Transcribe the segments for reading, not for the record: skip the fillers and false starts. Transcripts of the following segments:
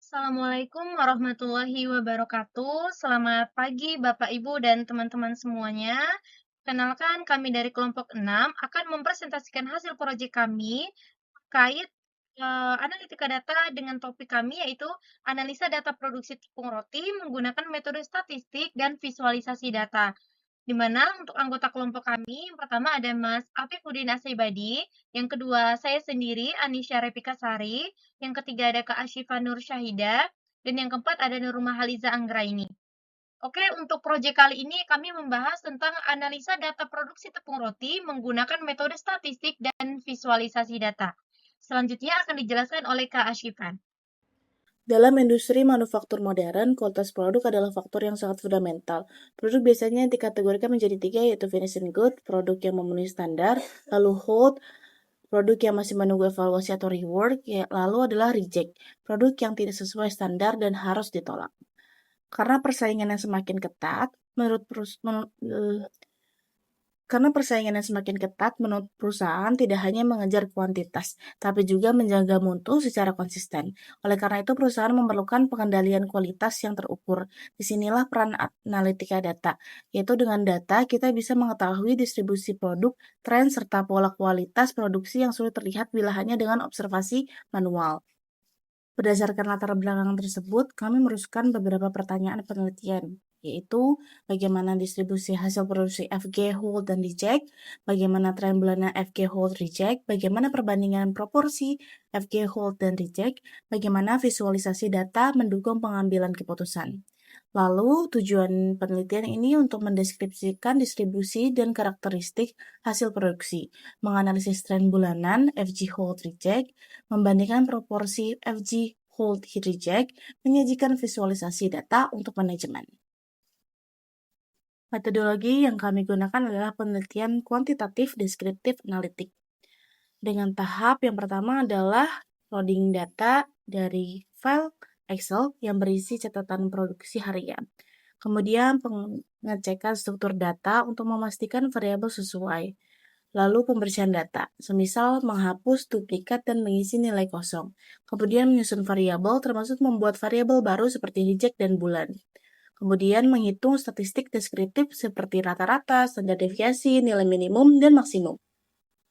Assalamualaikum warahmatullahi wabarakatuh. Selamat pagi Bapak, Ibu, dan teman-teman semuanya. Kenalkan kami dari kelompok 6 akan mempresentasikan hasil proyek kami terkait analitika data dengan topik kami yaitu analisa data produksi tepung roti menggunakan metode statistik dan visualisasi data. Di mana untuk anggota kelompok kami, yang pertama ada Mas Afifuddin Asyibadi, yang kedua saya sendiri Anisya Repikasari, yang ketiga ada Kak Asyifa Nur Syahida, dan yang keempat ada Nurma Haliza Anggraini. Oke, untuk proyek kali ini kami membahas tentang analisa data produksi tepung roti menggunakan metode statistik dan visualisasi data. Selanjutnya akan dijelaskan oleh Kak Asyifan. Dalam industri manufaktur modern, kualitas produk adalah faktor yang sangat fundamental. Produk biasanya dikategorikan menjadi tiga, yaitu finishing good, produk yang memenuhi standar, lalu hold, produk yang masih menunggu evaluasi atau reward, lalu adalah reject, produk yang tidak sesuai standar dan harus ditolak. Karena persaingan yang semakin ketat, menurut perusahaan tidak hanya mengejar kuantitas, tapi juga menjaga mutu secara konsisten. Oleh karena itu, perusahaan memerlukan pengendalian kualitas yang terukur. Disinilah peran analitika data, yaitu dengan data kita bisa mengetahui distribusi produk, tren, serta pola kualitas produksi yang sulit terlihat bila hanya dengan observasi manual. Berdasarkan latar belakang tersebut, kami merumuskan beberapa pertanyaan penelitian, yaitu bagaimana distribusi hasil produksi FG, hold, dan reject, bagaimana tren bulanan FG, hold, reject, bagaimana perbandingan proporsi FG, hold, dan reject, bagaimana visualisasi data mendukung pengambilan keputusan. Lalu, tujuan penelitian ini untuk mendeskripsikan distribusi dan karakteristik hasil produksi, menganalisis tren bulanan FG, hold, reject, membandingkan proporsi FG, hold, reject, menyajikan visualisasi data untuk manajemen. Metodologi yang kami gunakan adalah penelitian kuantitatif deskriptif analitik. Dengan tahap yang pertama adalah loading data dari file Excel yang berisi catatan produksi harian. Kemudian pengecekan struktur data untuk memastikan variabel sesuai. Lalu pembersihan data, semisal menghapus duplikat dan mengisi nilai kosong. Kemudian menyusun variabel termasuk membuat variabel baru seperti reject dan bulan. Kemudian menghitung statistik deskriptif seperti rata-rata, standar deviasi, nilai minimum, dan maksimum.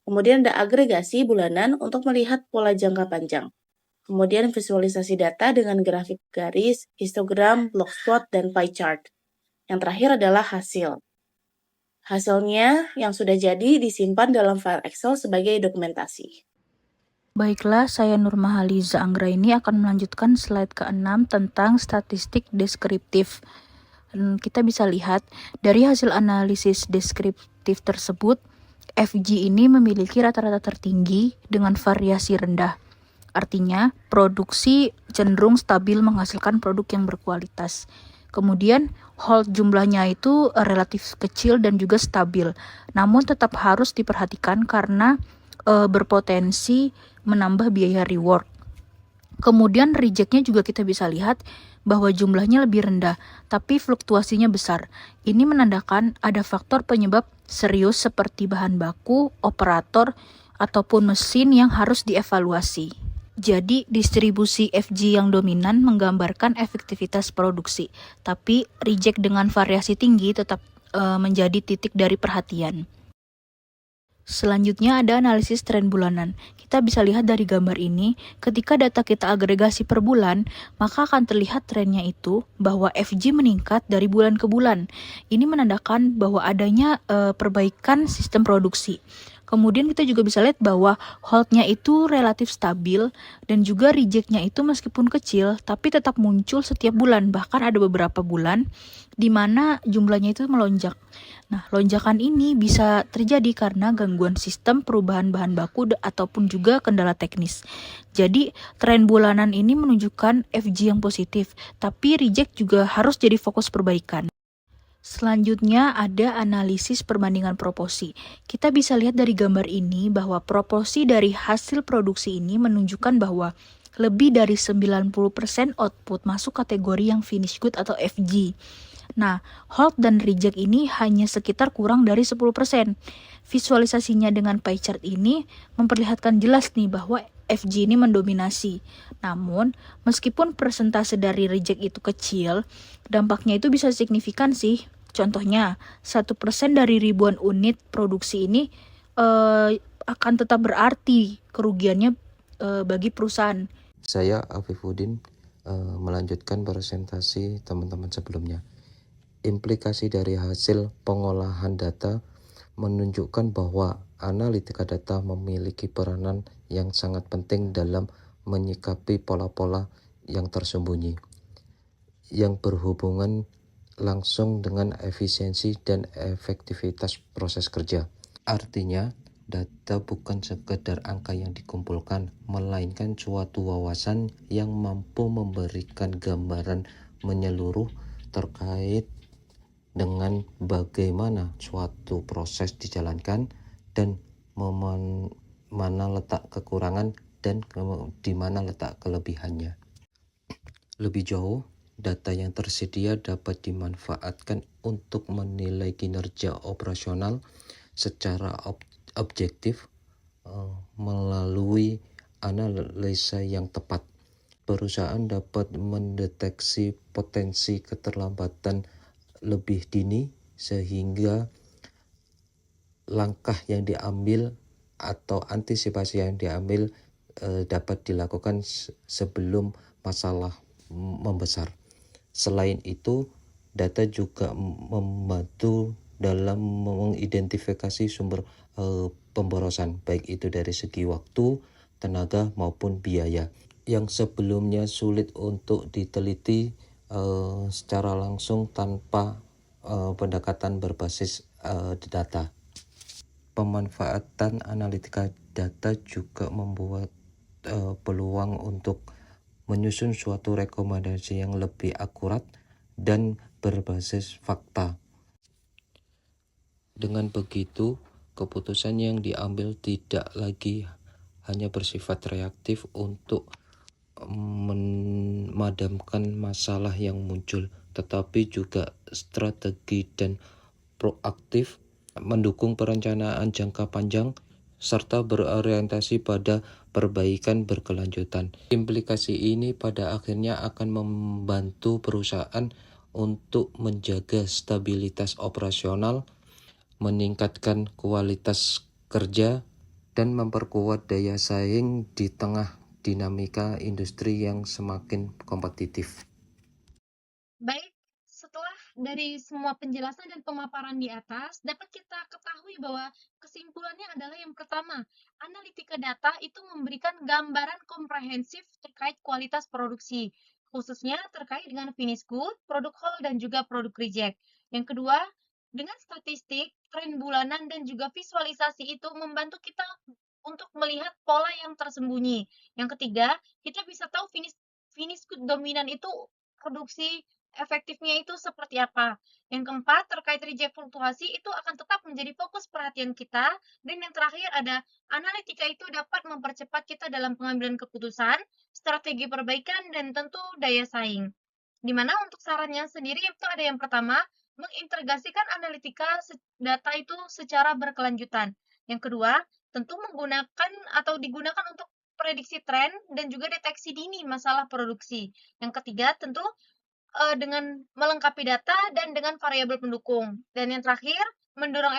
Kemudian ada agregasi bulanan untuk melihat pola jangka panjang. Kemudian visualisasi data dengan grafik garis, histogram, block plot, dan pie chart. Yang terakhir adalah hasil. Hasilnya yang sudah jadi disimpan dalam file Excel sebagai dokumentasi. Baiklah, saya Nurma Haliza Anggraini akan melanjutkan slide ke-6 tentang statistik deskriptif. Kita bisa lihat dari hasil analisis deskriptif tersebut, FG ini memiliki rata-rata tertinggi dengan variasi rendah. Artinya, produksi cenderung stabil menghasilkan produk yang berkualitas. Kemudian, hold jumlahnya itu relatif kecil dan juga stabil. Namun tetap harus diperhatikan karena berpotensi menambah biaya reward. Kemudian rejectnya juga kita bisa lihat bahwa jumlahnya lebih rendah, tapi fluktuasinya besar. Ini menandakan ada faktor penyebab serius seperti bahan baku, operator, ataupun mesin yang harus dievaluasi. Jadi, distribusi FG yang dominan menggambarkan efektivitas produksi, tapi reject dengan variasi tinggi tetap menjadi titik dari perhatian. Selanjutnya ada analisis tren bulanan. Kita bisa lihat dari gambar ini, ketika data kita agregasi per bulan, maka akan terlihat trennya itu bahwa FG meningkat dari bulan ke bulan. Ini menandakan bahwa adanya perbaikan sistem produksi. Kemudian kita juga bisa lihat bahwa holdnya itu relatif stabil dan juga rejectnya itu meskipun kecil tapi tetap muncul setiap bulan. Bahkan ada beberapa bulan di mana jumlahnya itu melonjak. Nah, lonjakan ini bisa terjadi karena gangguan sistem, perubahan bahan baku ataupun juga kendala teknis. Jadi, tren bulanan ini menunjukkan FG yang positif, tapi reject juga harus jadi fokus perbaikan. Selanjutnya ada analisis perbandingan proporsi. Kita bisa lihat dari gambar ini bahwa proporsi dari hasil produksi ini menunjukkan bahwa lebih dari 90% output masuk kategori yang finish good atau FG. Nah, hold dan reject ini hanya sekitar kurang dari 10%. Visualisasinya dengan pie chart ini memperlihatkan jelas nih bahwa FG ini mendominasi. Namun, meskipun persentase dari reject itu kecil, dampaknya itu bisa signifikan sih. Contohnya, 1% dari ribuan unit produksi ini akan tetap berarti kerugiannya bagi perusahaan. Saya Afifuddin melanjutkan presentasi teman-teman sebelumnya. Implikasi dari hasil pengolahan data menunjukkan bahwa analitika data memiliki peranan yang sangat penting dalam menyikapi pola-pola yang tersembunyi, yang berhubungan langsung dengan efisiensi dan efektivitas proses kerja. Artinya, data bukan sekedar angka yang dikumpulkan, melainkan suatu wawasan yang mampu memberikan gambaran menyeluruh terkait dengan bagaimana suatu proses dijalankan dan mana letak kekurangan dan di mana letak kelebihannya. Lebih jauh, data yang tersedia dapat dimanfaatkan untuk menilai kinerja operasional secara objektif melalui analisa yang tepat. Perusahaan dapat mendeteksi potensi keterlambatan lebih dini sehingga langkah yang diambil atau antisipasi yang diambil dapat dilakukan sebelum masalah membesar. Selain itu, data juga membantu dalam mengidentifikasi sumber pemborosan, baik itu dari segi waktu, tenaga maupun biaya, yang sebelumnya sulit untuk diteliti secara langsung tanpa pendekatan berbasis data. Pemanfaatan analitika data juga membuat peluang untuk menyusun suatu rekomendasi yang lebih akurat dan berbasis fakta. Dengan begitu, keputusan yang diambil tidak lagi hanya bersifat reaktif untuk memadamkan masalah yang muncul, tetapi juga strategi dan proaktif, mendukung perencanaan jangka panjang, serta berorientasi pada perbaikan berkelanjutan. Implikasi ini pada akhirnya akan membantu perusahaan untuk menjaga stabilitas operasional, meningkatkan kualitas kerja, dan memperkuat daya saing di tengah dinamika industri yang semakin kompetitif. Baik, setelah dari semua penjelasan dan pemaparan di atas, dapat kita ketahui bahwa kesimpulannya adalah yang pertama, analitika data itu memberikan gambaran komprehensif terkait kualitas produksi, khususnya terkait dengan finish good, produk whole, dan juga produk reject. Yang kedua, dengan statistik, tren bulanan, dan juga visualisasi itu membantu kita untuk melihat pola yang tersembunyi. Yang ketiga, kita bisa tahu finish good dominan itu produksi efektifnya itu seperti apa. Yang keempat, terkait reject fluktuasi itu akan tetap menjadi fokus perhatian kita. Dan yang terakhir ada analitika itu dapat mempercepat kita dalam pengambilan keputusan, strategi perbaikan, dan tentu daya saing. Di mana untuk sarannya sendiri itu ada yang pertama, mengintegrasikan analitika data itu secara berkelanjutan. Yang kedua, tentu menggunakan atau digunakan untuk prediksi tren dan juga deteksi dini masalah produksi. Yang ketiga, tentu dengan melengkapi data dan dengan variabel pendukung. Dan yang terakhir, mendorong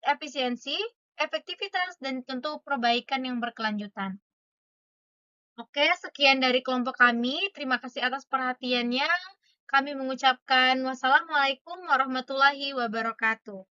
efisiensi, efektivitas, dan tentu perbaikan yang berkelanjutan. Oke, sekian dari kelompok kami. Terima kasih atas perhatiannya. Kami mengucapkan wassalamualaikum warahmatullahi wabarakatuh.